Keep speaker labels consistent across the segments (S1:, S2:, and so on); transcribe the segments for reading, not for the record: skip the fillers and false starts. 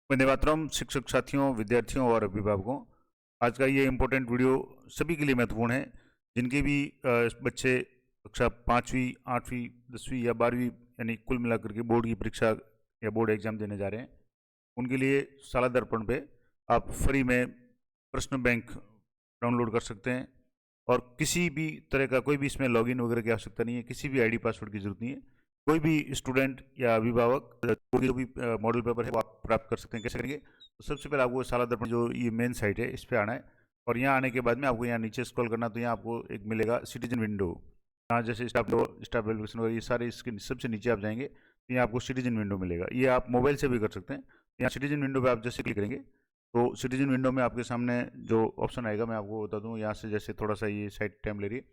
S1: वंदे मातरम। शिक्षक साथियों, विद्यार्थियों और अभिभावकों, आज का ये इम्पोर्टेंट वीडियो सभी के लिए महत्वपूर्ण है जिनके भी बच्चे कक्षा 5वीं 8वीं 10वीं या 12वीं यानी कुल मिलाकर के बोर्ड की परीक्षा या बोर्ड एग्जाम देने जा रहे हैं। उनके लिए साला दर्पण पे आप फ्री में प्रश्न बैंक डाउनलोड कर सकते हैं और किसी भी तरह का कोई भी इसमें लॉगिन वगैरह की आवश्यकता नहीं है, किसी भी आईडी पासवर्ड की जरूरत नहीं है। कोई भी स्टूडेंट या अभिभावक जो भी मॉडल पेपर है वो आप प्राप्त कर सकते हैं। कैसे करेंगे? तो सबसे पहले आपको साला दर्पण जो ये मेन साइट है इस पर आना है और यहाँ आने के बाद में आपको यहाँ नीचे स्क्रॉल करना, तो यहाँ आपको एक मिलेगा सिटीजन विंडो। यहाँ जैसे स्टाफ वेरिफिकेशन वगैरह ये सारे इसके सबसे नीचे आप जाएंगे तो यहाँ आपको सिटीजन विंडो मिलेगा। ये आप मोबाइल से भी कर सकते हैं। यहाँ सिटीजन विंडो पे आप जैसे क्लिक करेंगे तो सिटीजन विंडो में आपके सामने जो ऑप्शन आएगा मैं आपको बता दूँ। यहाँ से जैसे थोड़ा सा ये साइट टाइम ले रही है,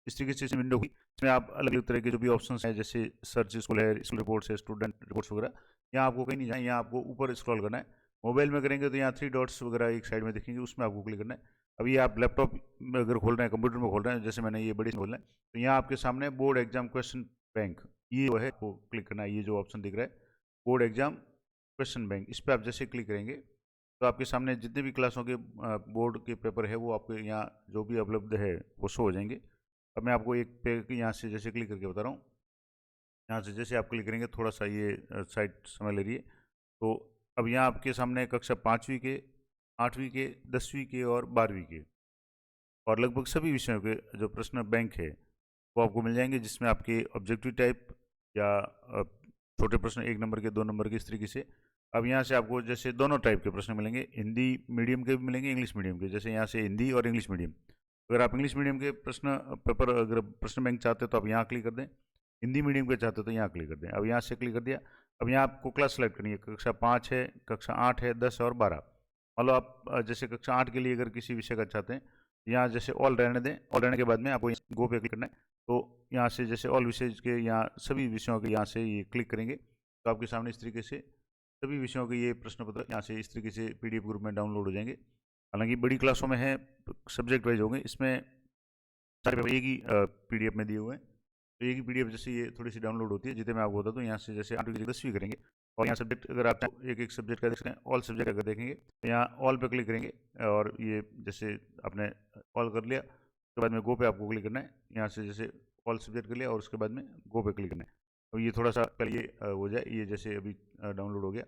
S1: इस तरीके से विंडो हुई। इसमें आप अलग अलग तरह के जो भी ऑप्शन है जैसे सर्च स्कूल है, स्कूल रिपोर्ट्स है, स्टूडेंट रिपोर्ट्स वगैरह, यहाँ आपको कहीं नहीं जाना, यहाँ आपको ऊपर स्क्रॉल करना है। मोबाइल में करेंगे तो यहाँ 3 डॉट्स वगैरह एक साइड में दिखेंगे, उसमें आपको क्लिक करना है। अभी आप लैपटॉप में अगर खोल रहे हैं, कंप्यूटर में खोल रहे हैं, जैसे मैंने ये बड़ी खोलना है, तो यहाँ आपके सामने बोर्ड एग्जाम क्वेश्चन बैंक ये जो है वो क्लिक करना है। ये जो ऑप्शन दिख रहा है बोर्ड एग्जाम क्वेश्चन बैंक, इस पर आप जैसे क्लिक करेंगे तो आपके सामने जितने भी क्लासों के बोर्ड के पेपर है वो आपको यहाँ जो भी उपलब्ध है वो शो हो जाएंगे। अब मैं आपको एक पे यहाँ से जैसे क्लिक करके बता रहा हूँ। यहाँ से जैसे आप क्लिक करेंगे थोड़ा सा ये साइट समय ले रही है। तो अब यहाँ आपके सामने कक्षा 5वीं के, 8वीं के, 10वीं के और 12वीं के और लगभग सभी विषयों के जो प्रश्न बैंक है वो आपको मिल जाएंगे, जिसमें आपके ऑब्जेक्टिव टाइप या छोटे प्रश्न 1 नंबर के, 2 नंबर के, इस तरीके से। अब यहाँ से आपको जैसे दोनों टाइप के प्रश्न मिलेंगे, हिंदी मीडियम के भी मिलेंगे, इंग्लिश मीडियम के। जैसे यहाँ से हिंदी और इंग्लिश मीडियम, अगर आप इंग्लिश मीडियम के प्रश्न पेपर अगर प्रश्न बैंक चाहते हैं तो आप यहाँ क्लिक कर दें, हिंदी मीडियम के चाहते हो तो यहाँ क्लिक कर दें। अब यहाँ से क्लिक कर दिया। अब यहाँ आपको क्लास सेलेक्ट करनी है, कक्षा 5 है, कक्षा 8 है, 10 और 12। मान लो आप जैसे कक्षा 8 के लिए अगर किसी विषय का चाहते हैं, यहाँ जैसे ऑल रहने दें। ऑल रहने के बाद में आपको गो पे क्लिक करना है। तो यहाँ से जैसे ऑल विषय के यहाँ सभी विषयों के यहाँ से ये क्लिक करेंगे तो आपके सामने इस तरीके से सभी विषयों के ये प्रश्न पत्र यहाँ से इस तरीके से पीडीएफ ग्रुप में डाउनलोड हो जाएंगे। हालांकि बड़ी क्लासों में है, सब्जेक्ट वाइज होंगे, इसमें सारे पेपर एक ही पीडीएफ में दिए हुए हैं। तो एक ही पीडीएफ जैसे ये थोड़ी सी डाउनलोड होती है, जितने मैं आपको बता दूँ। यहाँ से जैसे 8वीं की 10वीं करेंगे और यहाँ सब्जेक्ट अगर आप एक एक सब्जेक्ट का देख सकते हैं, ऑल सब्जेक्ट अगर देखेंगे तो यहाँ ऑल पे क्लिक करेंगे और ये जैसे आपने ऑल कर लिया उसके बाद में गो पे आपको क्लिक करना है। यहाँ से जैसे ऑल सब्जेक्ट कर लिया और उसके बाद में गो पे क्लिक करना है। तो ये थोड़ा सा पहले ये हो जाए, ये जैसे अभी डाउनलोड हो गया,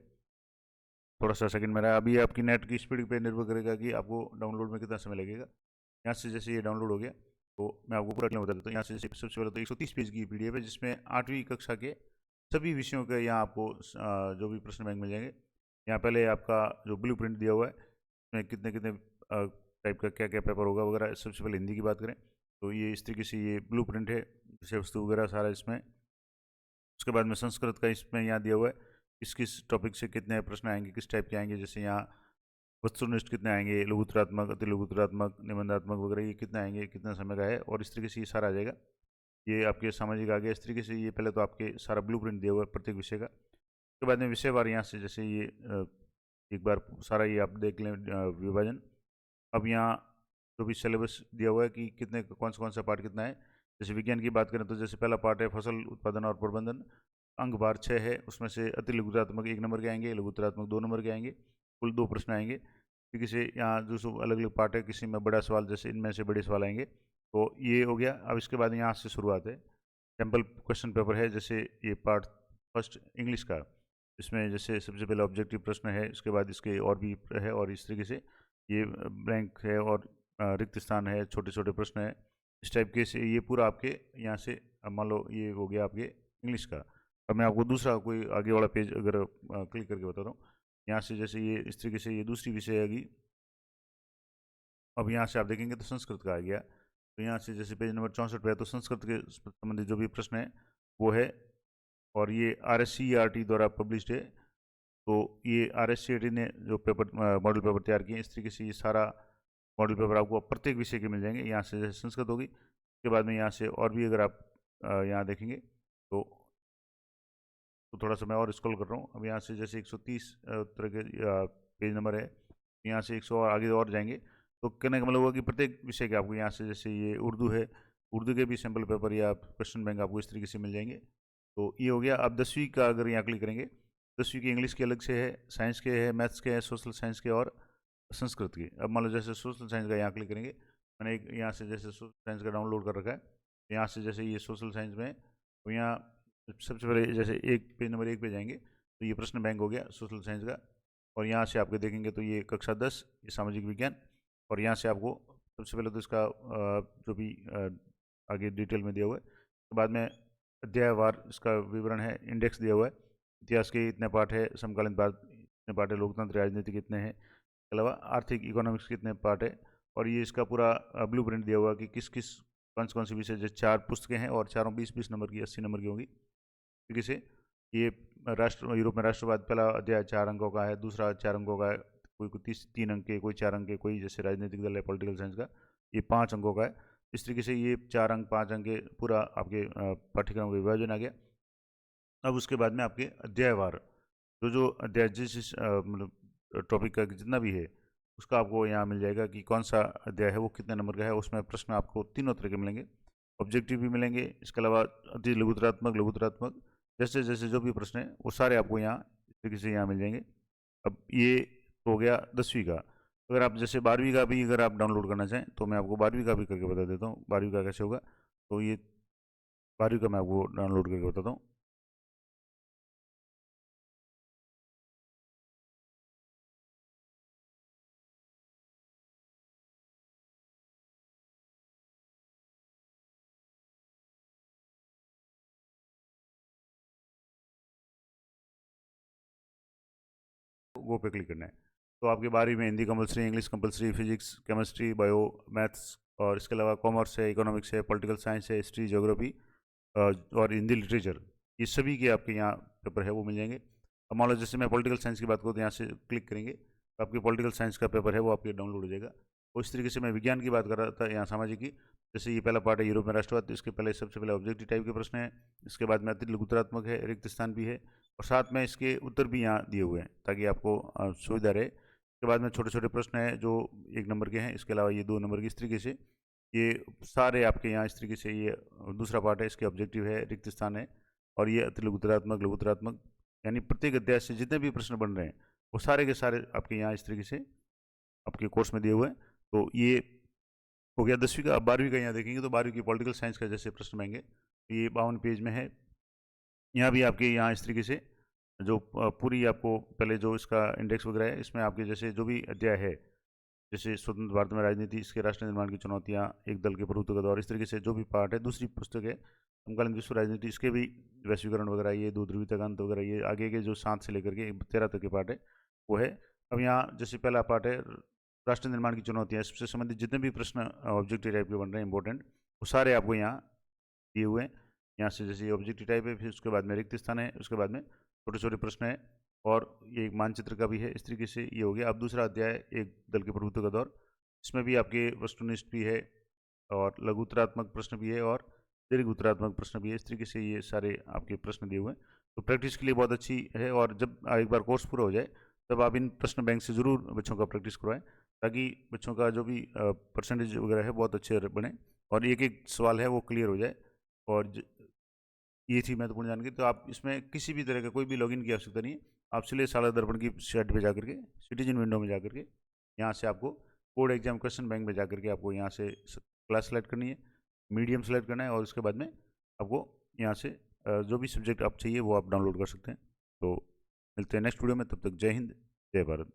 S1: थोड़ा सा सेकंड में रहा। अभी आपकी नेट की स्पीड पे निर्भर करेगा कि आपको डाउनलोड में कितना समय लगेगा। यहाँ से जैसे ये डाउनलोड हो गया तो मैं आपको पूरा क्लियर बता देता हूँ। यहाँ से जैसे सबसे पहले तो 130 पेज की पीडीएफ है, जिसमें 8वीं कक्षा के सभी विषयों के यहाँ आपको जो भी प्रश्न बैंक मिल जाएंगे। यहाँ पहले आपका जो ब्लू प्रिंट दिया हुआ है उसमें कितने कितने टाइप का क्या क्या पेपर होगा वगैरह। सबसे पहले हिंदी की बात करें तो ये इस तरीके से ये ब्लू प्रिंट है, विषय वस्तु वगैरह सारा इसमें। उसके बाद में संस्कृत का इसमें यहाँ दिया हुआ है किस किस टॉपिक से कितने प्रश्न आएंगे, किस टाइप के आएंगे। जैसे यहाँ वस्तुनिष्ठ कितने आएंगे, लघुत्तरात्मक, अति लघुत्तरात्मक, निबंधात्मक वगैरह ये कितना आएंगे, कितना समय का है, और इस तरीके से ये सारा आ जाएगा। ये आपके सामाजिक आ गया इस तरीके से। ये पहले तो आपके सारा ब्लू प्रिंट दिया हुआ है प्रत्येक विषय का। उसके बाद में विषयवार यहाँ से जैसे ये एक बार सारा ये आप देख लें विभाजन। अब यहाँ जो भी सिलेबस दिया हुआ है कि कितने कौन सा पार्ट कितना है। जैसे विज्ञान की बात करें तो जैसे पहला पार्ट है फसल उत्पादन और प्रबंधन, अंक भार 6 है, उसमें से अति लघुत्तरात्मक 1 नंबर के आएंगे, लघुत्तरात्मक 2 नंबर के आएंगे, कुल 2 प्रश्न आएंगे। क्योंकि से यहाँ जो सब अलग अलग पार्ट है, किसी में बड़ा सवाल जैसे इनमें से बड़े सवाल आएंगे। तो ये हो गया। अब इसके बाद यहाँ से शुरुआत है, सैम्पल क्वेश्चन पेपर है। जैसे ये पार्ट फर्स्ट इंग्लिश का, इसमें जैसे सबसे पहले ऑब्जेक्टिव प्रश्न है, इसके बाद इसके और भी है और इस तरीके से ये ब्लैंक है और रिक्त स्थान है, छोटे छोटे प्रश्न है, इस टाइप के से ये पूरा आपके यहाँ से मान लो ये हो गया आपके इंग्लिश का। अब मैं आपको दूसरा कोई आगे वाला पेज अगर क्लिक करके बता रहा हूँ। यहाँ से जैसे ये इस तरीके से ये दूसरी विषय आएगी। अब यहाँ से आप देखेंगे तो संस्कृत का आ गया। तो यहाँ से जैसे पेज नंबर 64 पे है तो संस्कृत के संबंधित जो भी प्रश्न है वो है, और ये RSCERT द्वारा पब्लिश्ड है। तो ये RSCERT ने जो पेपर मॉडल पेपर तैयार किए इस तरीके से ये सारा मॉडल पेपर आपको प्रत्येक विषय के मिल जाएंगे। यहाँ से जैसे संस्कृत होगी, उसके बाद में यहाँ से और भी अगर आप यहाँ देखेंगे तो थोड़ा सा मैं और स्क्रॉल कर रहा हूँ। अब यहाँ से जैसे 130 तरह के पेज नंबर है, यहाँ से 100 आगे और जाएंगे। तो कहने का मतलब हुआ कि प्रत्येक विषय के आपको यहाँ से जैसे ये उर्दू है, उर्दू के भी सैम्पल पेपर या क्वेश्चन बैंक आपको इस तरीके से मिल जाएंगे। तो ये हो गया। अब 10वीं का अगर यहाँ क्लिक करेंगे 10वीं की इंग्लिश की अलग से है, साइंस के है, मैथ्स के है, सोशल साइंस के और संस्कृत की। अब मान लो जैसे सोशल साइंस का यहाँ क्लिक करेंगे, मैंने एक यहाँ से जैसे सोशल साइंस का डाउनलोड कर रखा है, यहाँ से जैसे ये सोशल साइंस में तो यहाँ सबसे पहले जैसे नंबर 1 पे जाएंगे तो ये प्रश्न बैंक हो गया सोशल साइंस का, और यहाँ से आपके देखेंगे तो ये कक्षा 10 ये सामाजिक विज्ञान, और यहाँ से आपको सबसे पहले तो इसका जो भी आगे डिटेल में दिया हुआ है, उसके बाद में अध्यायवार इसका विवरण है, इंडेक्स दिया हुआ है, इतिहास के इतने पार्ट है, समकालीन भारत इतने पार्ट है, लोकतंत्र राजनीति के इतने हैं, इसके अलावा आर्थिक इकोनॉमिक्स के इतने पार्ट है, और ये इसका पूरा ब्लू प्रिंट दिया हुआ है कि किस किस कौन सी विषय, जैसे 4 पुस्तकें हैं और चारों 20-20 नंबर की 80 नंबर की होंगी। तरीके से ये यूरोप में राष्ट्रवाद पहला अध्याय 4 अंकों का है, दूसरा 4 अंकों का है, कोई 3 अंक के, कोई 4 अंक के, कोई जैसे राजनीतिक दल है पॉलिटिकल साइंस का ये 5 अंकों का है। इस तरीके से ये 4 अंक 5 अंक के पूरा आपके पाठ्यक्रम का विभाजन आ गया। अब उसके बाद में आपके अध्यायवार जो अध्याय जिस मतलब टॉपिक का जितना भी है उसका आपको यहाँ मिल जाएगा कि कौन सा अध्याय है वो कितने नंबर का है। उसमें प्रश्न आपको तीनों तरह के मिलेंगे, ऑब्जेक्टिव भी मिलेंगे, इसके अलावा अति लघुतरात्मक जैसे जैसे जो भी प्रश्न है वो सारे आपको यहाँ इस तरीके से यहाँ मिल जाएंगे। अब ये हो गया 10वीं का। अगर आप जैसे 12वीं का भी अगर आप डाउनलोड करना चाहें तो मैं आपको 12वीं का भी करके बता देता हूँ 12वीं का कैसे होगा। तो ये 12वीं का मैं आपको डाउनलोड करके बताता हूँ। वो पे क्लिक करना है तो आपके 12वीं में Hindi compulsory, English compulsory, physics, chemistry, bio, maths और इसके अलावा कॉमर्स है, इकोनॉमिक्स है, पॉलिटिकल साइंस है, हिस्ट्री, ज्योग्राफी और हिंदी लिटरेचर, ये सभी के आपके यहाँ पेपर है वो मिल जाएंगे। अब मान लो जैसे मैं पॉलिटिकल साइंस की बात करूँ तो यहाँ से क्लिक करेंगे तो आपके पॉलिटिकल साइंस का पेपर है वो आपके डाउनलोड हो जाएगा। और इस तरीके से मैं विज्ञान की बात कर रहा था यहाँ सामाजिक की, जैसे ये पहला पार्ट है यूरोप में राष्ट्रवाद, तो इसके पहले सबसे पहले ऑब्जेक्टिव टाइप के प्रश्न है, इसके बाद में अति लघुतरात्मक है, रिक्त स्थान भी है और साथ में इसके उत्तर भी यहाँ दिए हुए हैं ताकि आपको सुविधा रहे। इसके बाद में छोटे छोटे प्रश्न हैं जो 1 नंबर के हैं, इसके अलावा ये 2 नंबर की, इस तरीके से ये सारे आपके यहाँ इस तरीके से ये दूसरा पार्ट है, इसके ऑब्जेक्टिव है, रिक्त स्थान है और ये अति लघुतरात्मक यानी प्रत्येक अध्याय से जितने भी प्रश्न बन रहे हैं वो सारे के सारे आपके यहाँ इस तरीके से आपके कोर्स में दिए हुए हैं। तो ये हो गया 10वीं का। अब 12वीं का यहाँ देखेंगे तो 12वीं की पॉलिटिकल साइंस का जैसे प्रश्न आएंगे ये 52 पेज में है। यहाँ भी आपके यहाँ इस तरीके से जो पूरी आपको पहले जो इसका इंडेक्स वगैरह है इसमें आपके जैसे जो भी अध्याय है, जैसे स्वतंत्र भारत में राजनीति, इसके राष्ट्र निर्माण की चुनौतियाँ, एक दल के प्रभुत्व का दौर, इस तरीके से जो भी पार्ट है। दूसरी पुस्तक है समकालीन विश्व राजनीति, इसके भी वैश्वीकरण वगैरह, ये 2 ध्रुवीयता का अंत वगैरह, ये आगे के जो 7 से लेकर के 13 तक के पार्ट है वो है। अब यहाँ जैसे पहला पार्ट है राष्ट्र निर्माण की चुनौतियाँ, इससे संबंधित जितने भी प्रश्न ऑब्जेक्टिव टाइप के बन रहे हैं इंपॉर्टेंट वो सारे आपको यहाँ दिए हुए हैं। यहाँ से जैसे ऑब्जेक्टिव टाइप है, फिर उसके बाद में रिक्त स्थान है, उसके बाद में छोटे छोटे प्रश्न है और ये एक मानचित्र का भी है। इस तरीके से ये हो गया। अब दूसरा अध्याय एक दल के प्रभुत्व का दौर, इसमें भी आपके वस्तुनिष्ठ भी है और लघुतरात्मक प्रश्न भी है और दीर्घ उत्तरात्मक प्रश्न भी है। इस तरीके से ये सारे आपके प्रश्न दिए हुए हैं, तो प्रैक्टिस के लिए बहुत अच्छी है। और जब एक बार कोर्स पूरा हो जाए तब आप इन प्रश्न बैंक से ज़रूर बच्चों का प्रैक्टिस करवाएं ताकि बच्चों का जो भी परसेंटेज वगैरह है बहुत अच्छे बने और एक एक सवाल है वो क्लियर हो जाए। और ये थी महत्वपूर्ण जानकारी। तो आप इसमें किसी भी तरह का कोई भी लॉगिन की आवश्यकता नहीं है, आप सिले साला दर्पण की साइट पे जाकर के सिटीजन विंडो में जाकर के यहाँ से आपको बोर्ड एग्जाम क्वेश्चन बैंक में जाकर के आपको यहाँ से क्लास सेलेक्ट करनी है, मीडियम सेलेक्ट करना है और उसके बाद में आपको यहाँ से जो भी सब्जेक्ट आप चाहिए वो आप डाउनलोड कर सकते हैं। तो मिलते हैं नेक्स्ट वीडियो में, तब तक जय हिंद जय भारत।